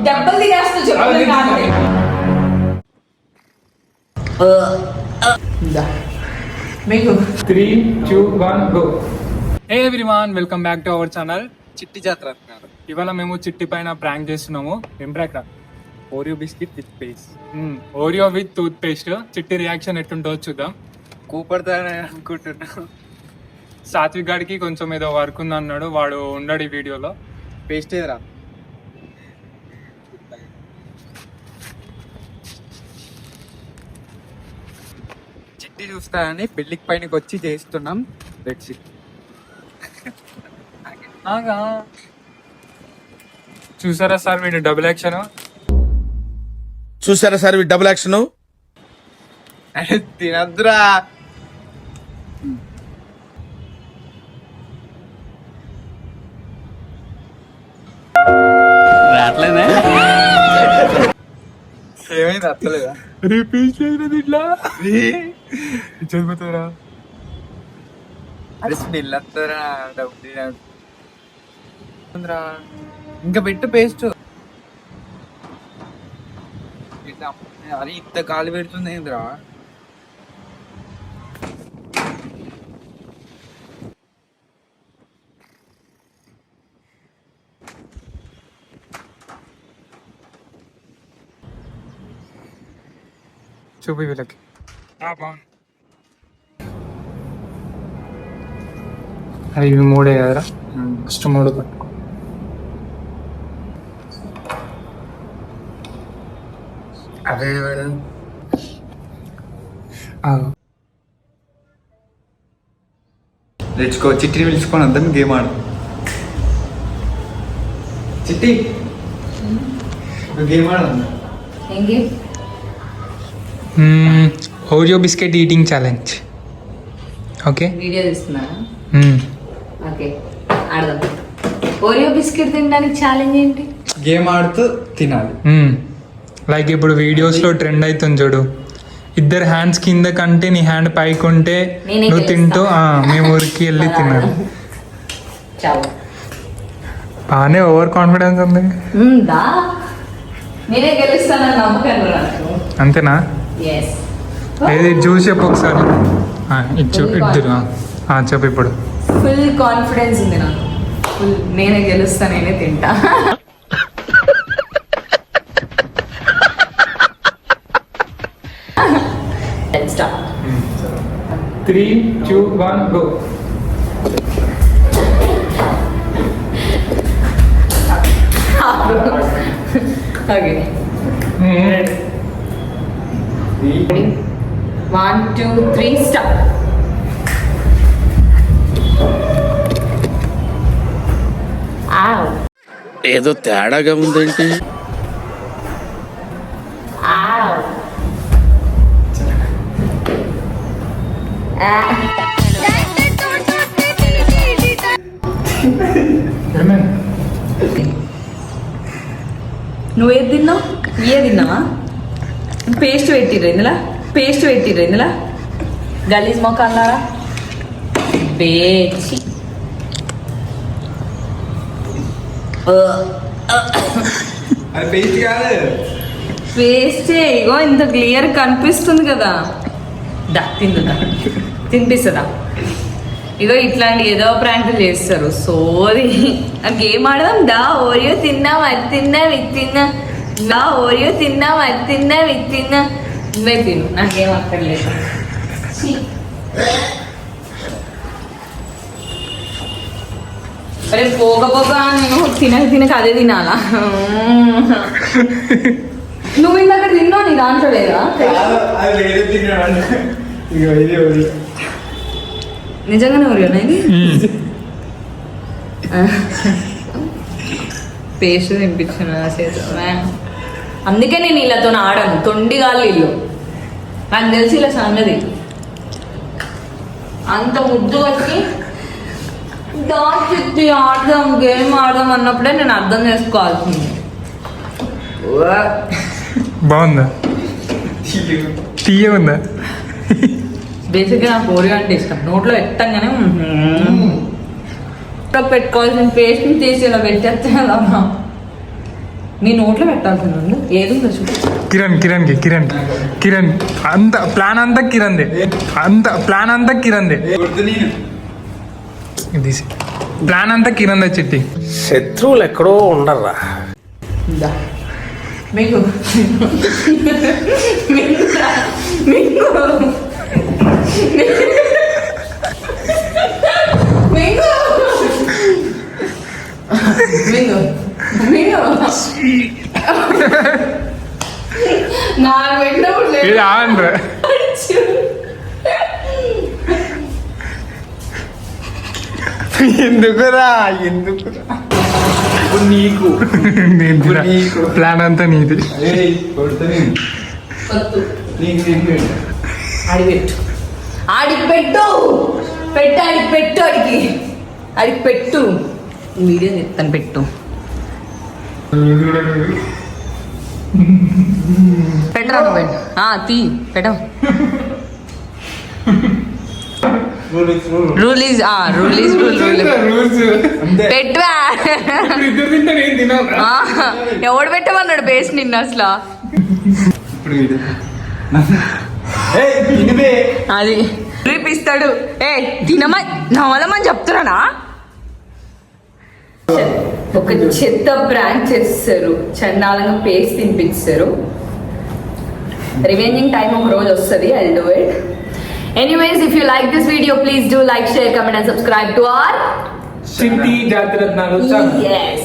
దెబ్బలు తినేస్తూ మీకు 3, 2, 1 go. Hey everyone, welcome back to our channel చిట్టి జాతర. ఇవాళ మేము చిట్టి పైన ప్రాంక్ చేస్తున్నాము. ఏం ప్రాంక్ రా? Oreo biscuit with paste. Oreo with tooth paste. చిట్టి రియాక్షన్ ఎట్టుంటో చూద్దాం. కూపడతానే అనుకుంటున్నా. సాత్విక్ గాడికి కొంచెం ఏదో వర్క్ ఉంది అన్నాడు, వాడు ఉండడు ఈ వీడియోలో. పేస్ట్ ఏదిరా? చిట్టి చూస్తానని పెళ్లికి పైనకి వచ్చి చేస్తున్నాం. Let's it. చూసారా సార్ వీడు డబుల్ యాక్షన్? తినద్దురా. రావట్లేదా? ఏమైంది? అత్తలేదా? ఇట్లా చదువుతారా? అరే స్మెల్ వస్తారా? ఇంకా పెట్టు పేస్ట్. అరే ఇంత కాలు పెడుతుంది ఏంద్రా? చూపి వీళ్ళకి. బాగుంది. అది ఇవి మూడే కదరా? ఫస్ట్ మూడు పట్టుకో. అదే తెచ్చుకో. చిట్టిని పిలుచుకొని వద్దాం, గేమ్ ఆడు. చిట్టి గేమ్ ఆడదా? Oreo biscuit eating challenge. Okay, video తీస్తున్నా. ఓకే, ఆడదాం. ఓరియో బిస్కెట్ తినడానికి ఛాలెంజ్ ఏంటి? గేమ్ ఆడుతూ తినాలి. లైక్ ఇప్పుడు వీడియోస్లో ట్రెండ్ అవుతుంది చూడు, ఇద్దరు హ్యాండ్స్ కింద కంటే నీ హ్యాండ్ పైకి ఉంటే నువ్వు తింటూ మేము ఊరికి వెళ్ళి తినాలి. బాగానే ఓవర్ కాన్ఫిడెన్స్ ఉంది. నేనే గెలుస్తానని నమ్మకం. అంతేనా? ఏది చూసి చెప్పు ఒకసారి. ఇద్దరు చెప్పు ఇప్పుడు. ఫుల్ కాన్ఫిడెన్స్ ఉంది నాకు. ఫుల్ నేనే గెలుస్తా, నేనే తింటా. Let's start. 3, 2, 1 go. Okay. Ready? 1, 2, 3 start. Ow. ఏదో తేడాగా ఉందేంటి? Ow. నువ్వేది తిన్నావు? ఏ తిన్నావా? పేస్ట్ పెట్టిర్రు ఇందులో, పేస్ట్ పెట్టిర్రు ఇందులో. గలీజ్ మొక్క అన్నారా? బేచి అది పేస్ట్ కాదు, పేస్టే. ఇగో ఇంత క్లియర్ కనిపిస్తుంది కదా. దా తిందుదా, తినిపిస్తుందా? ఇగో ఇట్లాంటి ఏదో ప్రాంకులు చేస్తారు. సోది. గేమ్ ఆడదాం. దా ఓరియో తిన్నాం, అది తిన్నా, ఇది తిన్నా. దా ఓరియో తిన్నాం, అది తిన్నా, ఇది తిన్నా. నువ్వే తిను, నాకేం అక్కర్లేదు. అరే పోగపోగా నేను తినక అదే తినాలా? నువ్వు ఇందాక తిన్నావు, నీ దాంట్లో లేదా? నిజంగానే ఓరియోనా ఇది? పేస్ట్ తినిపించిన చేసా. అందుకే నేను వీళ్ళతో ఆడను. తొండిగాళ్ళు ఇల్లు. నాకు తెలిసి ఇలా సంగతి. అంత ముద్దు వచ్చి దాచి ఆడదాం, గేమ్ ఆడదాం అన్నప్పుడే నేను అర్థం చేసుకోవాల్సింది. బాగుందా? తీయ ఉందా? బేసిక్గా నాకు ఓరియో అంటే ఇష్టం. నోట్లో ఎట్టంగానే పెట్టుకోవాల్సిన పేస్ట్ని తీసి ఇలా పెట్టేస్తే కదా. నీ నోట్లో పెట్టాల్సింది ఏది ఉందో చూడు. కిరణ్ అంత ప్లాన్ అంతా కిరణ్దే ఇది ప్లాన్ అంతా కిరణ్దే చిట్టి. శత్రువులు ఎక్కడో ఉండర్రా. ఇందా. మీకు నాకు పెట్టినప్పుడు లేదు. ఇది ఆండ్రా ఎందుకురా ఇప్పుడు నీకు ప్లాన్ అంతా నీది. వద్దు. ఆడికి పెట్టు ఆడికి పెట్టు వీడియో చెప్తాను పెట్టు పెట్టరా నువ్వు పెట్టు తీ పెట్ట రూల్ పెట్టువా ఎవడు పెట్టమన్నాడు బేస్ నిన్న అసలు అది రేపిస్తాడు ఏ నవలమని చెప్తున్నానా ఒక చెత్త ప్రాంక్ చేస్తారు చండాలంగా పేస్ట్ తినిపిస్తారు రివెంజింగ్ టైం ఒక రోజు వస్తుంది I do it anyways if you like this video please do like share comment and subscribe to our చిట్టి జాతిరత్నాలు yes